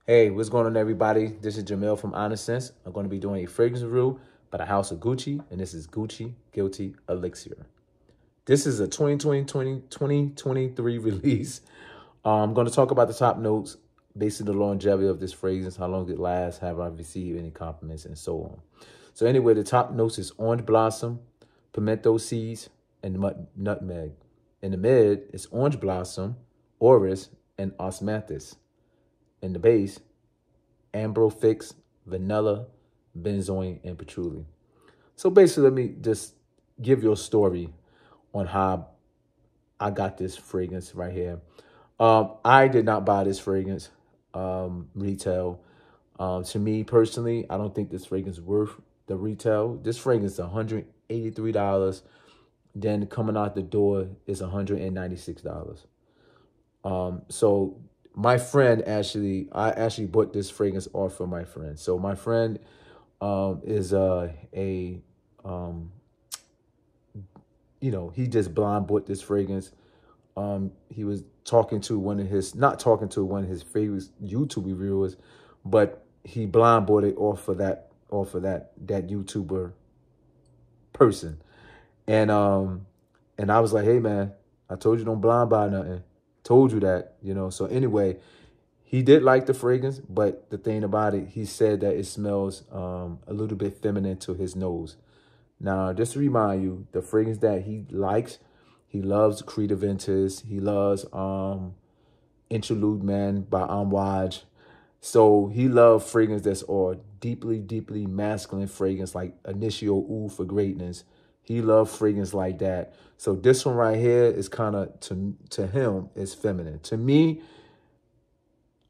Hey, what's going on, everybody? This is Jamil from Honest Sense. I'm going to be doing a fragrance review by the House of Gucci, and this is Gucci Guilty Elixir. This is a 2023 release. I'm going to talk about the top notes, basically the longevity of this fragrance, how long it lasts, have I received any compliments, and so on. So anyway, the top notes is orange blossom, pimento seeds, and nutmeg. In the mid, it's orange blossom, orris, and osmanthus. In the base, ambrofix, vanilla, benzoin, and patchouli. So basically, let me just give you a story on how I got this fragrance right here. I did not buy this fragrance retail. To me personally, I don't think this fragrance is worth the retail. This fragrance is $183. Then coming out the door is $196. So my friend I actually bought this fragrance off of my friend. So my friend is he just blind bought this fragrance. He was talking to not talking to one of his favorite YouTube reviewers, but he blind bought it off of that YouTuber person. And I was like, hey man, I told you don't blind buy nothing. Told you that, So anyway, he did like the fragrance, but the thing about it, he said that it smells a little bit feminine to his nose. Now, just to remind you, the fragrance that he likes, he loves Creed Aventus. He loves Interlude Man by Amouage. So he loves fragrance that's all deeply, deeply masculine fragrance, like Initio Oud for Greatness. He loves fragrance like that. So this one right here is kind of, to him, is feminine. To me,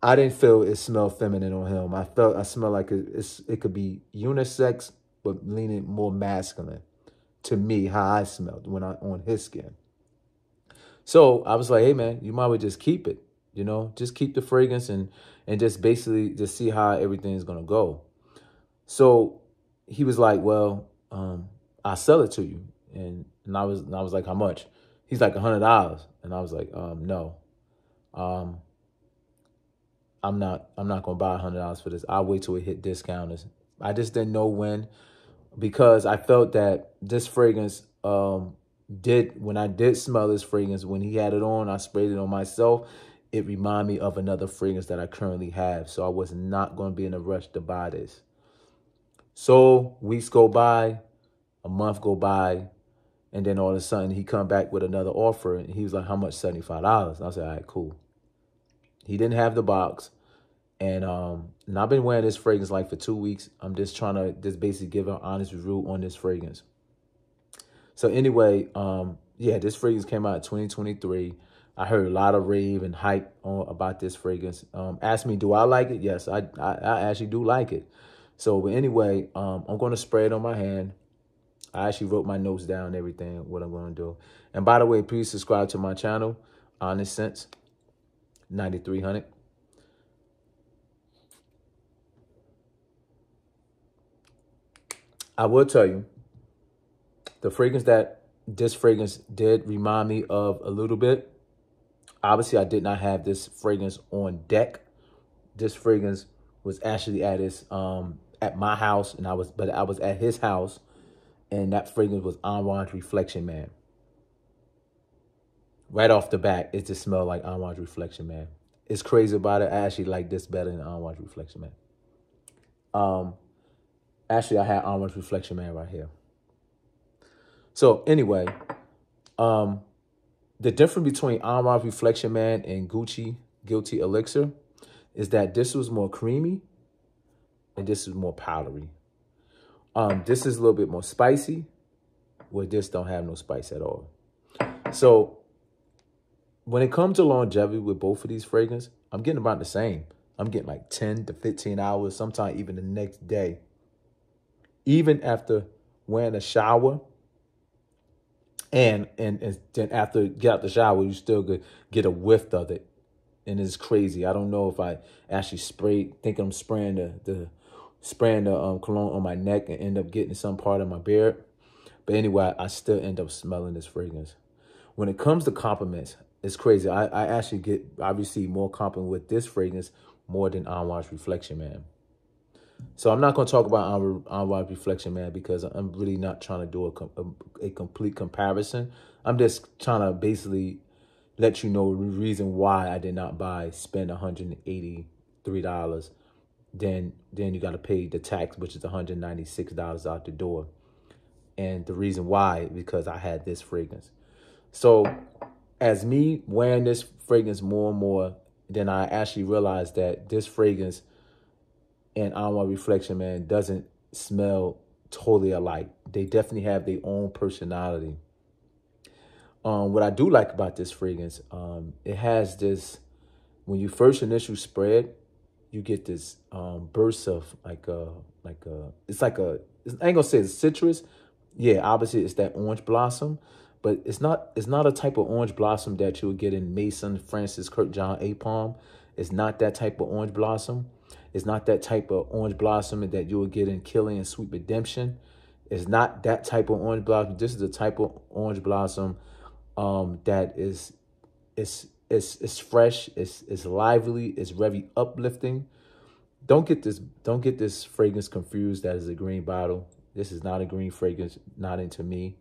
I didn't feel it smelled feminine on him. I smelled like it could be unisex, but leaning more masculine. To me, how I smelled when on his skin. So I was like, hey man, you might as well just keep it. Just keep the fragrance and just basically just see how everything's gonna go. So he was like, well, I'll sell it to you. And I was like, how much? He's like, $100. And I was like, no. I'm not gonna buy $100 for this. I'll wait till it hit discounters. I just didn't know when, because I felt that this fragrance when I did smell this fragrance, when he had it on, I sprayed it on myself, it reminded me of another fragrance that I currently have. So I was not going to be in a rush to buy this. So weeks go by, a month go by, and then all of a sudden he come back with another offer, and he was like, how much? $75. I was like, all right, cool. He didn't have the box. And I've been wearing this fragrance like for 2 weeks. I'm just trying to basically give an honest review on this fragrance. So anyway, yeah, this fragrance came out in 2023. I heard a lot of rave and hype about this fragrance. Ask me, do I like it? Yes, I actually do like it. So, but anyway, I'm going to spray it on my hand. I actually wrote my notes down and everything, what I'm going to do. And by the way, please subscribe to my channel, Honest Sense 9300. I will tell you, the fragrance that this fragrance did remind me of a little bit. Obviously, I did not have this fragrance on deck. This fragrance was actually at my house, and I was at his house, and that fragrance was Amouage Reflection Man. Right off the bat, it just smelled like Amouage Reflection Man. It's crazy about it. I actually like this better than Amouage Reflection Man. Actually, I had Amouage Reflection Man right here. So anyway, the difference between Amouage Reflection Man and Gucci Guilty Elixir is that this was more creamy and this is more powdery. This is a little bit more spicy, where this don't have no spice at all. So when it comes to longevity with both of these fragrances, I'm getting about the same. I'm getting like 10 to 15 hours, sometimes even the next day. Even after wearing a shower, and then after get out the shower, you still could get a whiff of it. And it's crazy. I don't know if I actually think I'm spraying the cologne on my neck and end up getting some part of my beard. But anyway, I still end up smelling this fragrance. When it comes to compliments, It's crazy. I actually I receive more compliment with this fragrance more than On Watch Reflection Man. So I'm not going to talk about On Watch Reflection Man because I'm really not trying to do a complete comparison. I'm just trying to basically let you know the reason why I did not spend $183. Then you got to pay the tax, which is $196 out the door. And the reason why, because I had this fragrance. So as me wearing this fragrance more and more, then I actually realized that this fragrance and On Watch Reflection Man doesn't smell totally alike. They definitely have their own personality. What I do like about this fragrance, it has this, when you first initial spray it, you get this burst of I ain't gonna say it's citrus. Yeah, obviously it's that orange blossom, but it's not a type of orange blossom that you'll get in Mason, Francis, Kurt John, Apalm. It's not that type of orange blossom. It's not that type of orange blossom that you'll get in Killing and Sweet Redemption. It's not that type of orange blossom. This is the type of orange blossom that is fresh, it's lively, it's very uplifting. Don't get this fragrance confused that is a green bottle. This is not a green fragrance, not into me.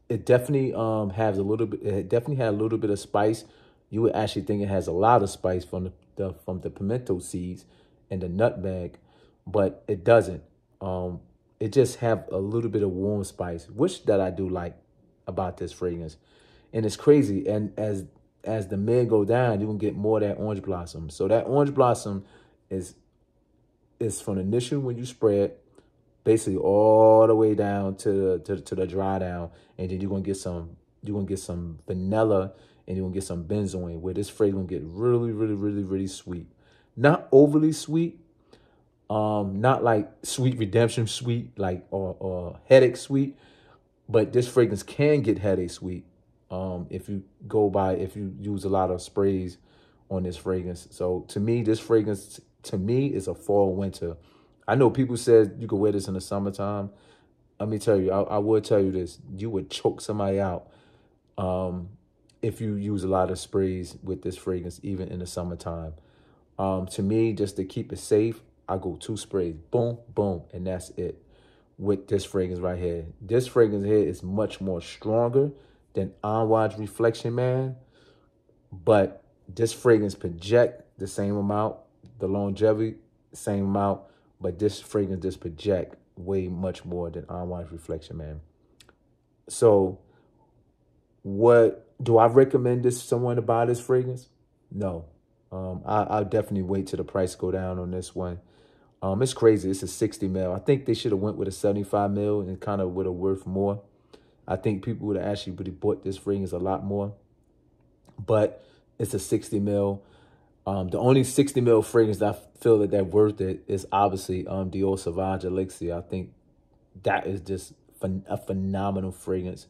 It definitely has a little bit. It definitely had a little bit of spice. You would actually think it has a lot of spice from the pimento seeds and the nutmeg, but it doesn't. It just have a little bit of warm spice, which that I do like about this fragrance. And it's crazy. And as the mid go down, you're gonna get more of that orange blossom. So that orange blossom is from the initial when you spray it, basically all the way down to the dry down, and then you're gonna get some vanilla, and you're gonna get some benzoin, where this fragrance get really, really, really, really sweet. Not overly sweet, not like Sweet Redemption sweet, like or headache sweet, but this fragrance can get headache sweet. If you use a lot of sprays on this fragrance. So to me, this fragrance is a fall winter. I know people said you could wear this in the summertime. Let me tell you, I would tell you this: you would choke somebody out if you use a lot of sprays with this fragrance, even in the summertime. To me, just to keep it safe, I go 2 sprays, boom, boom, and that's it. With this fragrance right here, this fragrance here is much more stronger than On Watch Reflection Man, but this fragrance project the same amount, the longevity, same amount, but this fragrance just project way much more than On Watch Reflection Man. So what do I recommend someone to buy this fragrance? No. I'll definitely wait till the price go down on this one. It's crazy. It's a 60 mil. I think they should have went with a 75 mil and kind of would have worth more. I think people would have actually really bought this fragrance a lot more. But it's a 60 mil. The only 60 mil fragrance that I feel that they're worth it is obviously Dior Sauvage Elixir. I think that is just a phenomenal fragrance.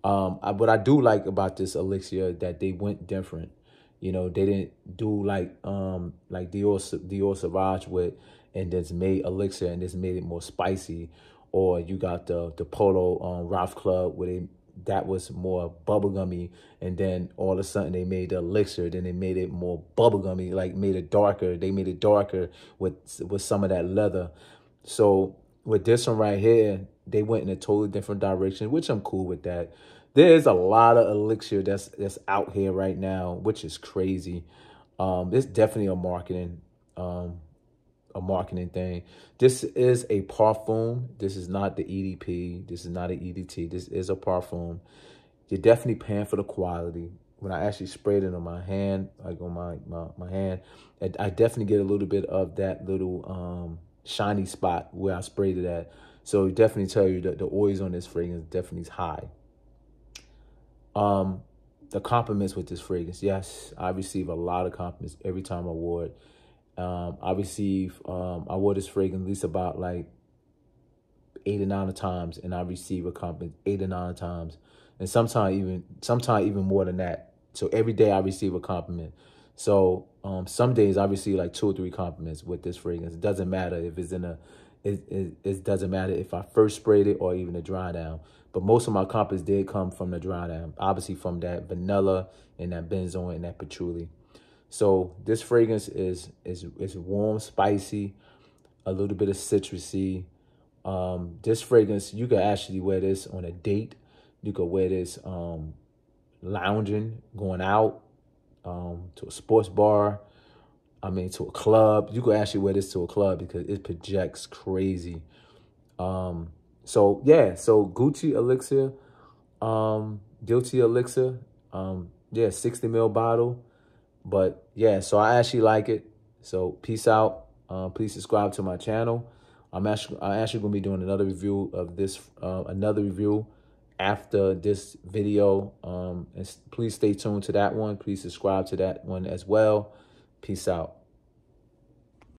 What I do like about this Elixir that they went different. You know, they didn't do like Dior Sauvage with and then made Elixir and just made it more spicy. Or you got the Polo Ralph Club where that was more bubblegummy, and then all of a sudden they made the Elixir, then they made it more bubblegummy, like made it darker. They made it darker with some of that leather. So with this one right here, they went in a totally different direction, which I'm cool with that. There's a lot of Elixir that's out here right now, which is crazy. It's definitely a marketing thing. This is a parfum. This is not the EDP. This is not an EDT. This is a parfum. You're definitely paying for the quality. When I actually sprayed it on my hand, like on my hand, I definitely get a little bit of that little shiny spot where I sprayed it at. So definitely tell you that the oils on this fragrance definitely is high. The compliments with this fragrance, yes, I receive a lot of compliments every time I wore it. I wore this fragrance at least about like 8 or 9 times, and I receive a compliment 8 or 9 times, and sometimes even more than that. So every day I receive a compliment. So some days I receive like 2 or 3 compliments with this fragrance. It doesn't matter if it's in it doesn't matter if I first sprayed it or even the dry down. But most of my compliments did come from the dry down, obviously from that vanilla and that benzoin and that patchouli. So this fragrance is warm, spicy, a little bit of citrusy. This fragrance, you could actually wear this on a date. You could wear this lounging, going out to a sports bar. I mean, to a club. You could actually wear this to a club because it projects crazy. So yeah, so Gucci Elixir, Guilty Elixir, yeah, 60 ml bottle. But yeah, so I actually like it. So peace out. Please subscribe to my channel. I'm actually gonna be doing another review of this, another review after this video. And please stay tuned to that one. Please subscribe to that one as well. Peace out.